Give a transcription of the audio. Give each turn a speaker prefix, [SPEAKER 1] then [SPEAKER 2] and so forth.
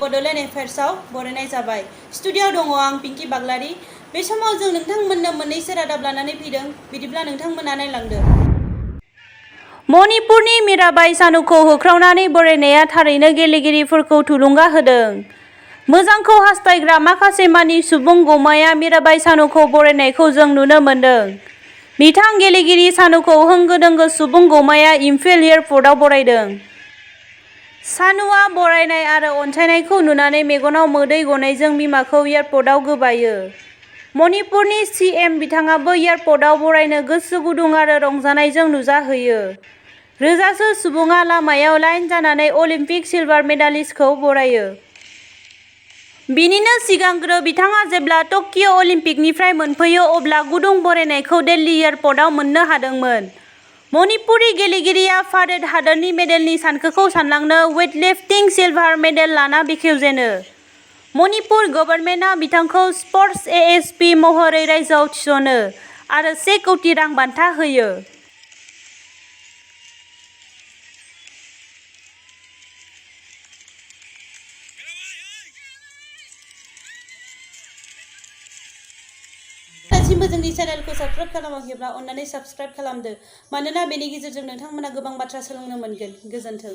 [SPEAKER 1] बड'लेण्ड एफेयार्सआव बरायनाय जाबाय। स्टुडिय'आव दङ आं पिंकी बाग्लारी। बे समाव जों नोंथांमोननो मोननैसो रादाब लानानै फैदों, बिदिब्ला नोंथांमोना नायलांदो। मणिपुरनि मीराबाई चानुखौ होख्रावनानै बरायनाया थारैनो गेलेगिरिफोरखौ थुलुंगा होदों। मोजांखौ हास्थायग्रा माखासे मानि सुबुं गौमाया मीराबाई चानुखौ बरायनायखौ जों नुनो मोन्दों। बिथां गेलेगिरि चानुखौ होंगो-दोंगो सुबुं गौमाया इम्फेल एयारपर्टआव बरायदों। चानुआ बरायनाय आरो अनसायनायखौ नुनानै मेगनाव मोदै गनायजों बिमाखौ एयारपर्टआव गोबायो। मणिपुरनि सीएम बिथाङाबो एयारपर्टआव बरायनो गोसो गुदुं आरो रंजानायजों नुजाहैयो। रोजासो सुबुङा लामायाव लाइन जानानै अलिम्पिक सिलभार मेडालिस्टखौ बरायो। बिनिनो सिगांग्रो बिथाङा जेब्ला टकिय' अलिम्पिकनिफ्राय मोनफैयो अब्ला गुदुं बरायनायखौ दिल्ली एयारपर्टआव मोननो हादोंमोन। मणिपुरी गेलेगिरिया भारत हादरनि मेडेलनि सानखोखौ सानलांनो वेटलिफ्टिं सिलभार मेडेल लाना बेखेवजेनो। मणिपुर गभर्नमेन्टआ बिथांखौ स्पर्ट्स एएसपि महरै रायजोआव थिसनो आरो 1 कौटि रां बान्था होयो। दासिमबो जोंनि चेनेलखौ साबस्क्राइब खालामाखैब्ला अन्नानै साबस्क्राइब खालामदो, मानोना बेनि गेजेरजों नोंथांमोना गोबां बाथ्रा सोलोंनो मोनगोन। गोजोन्थों।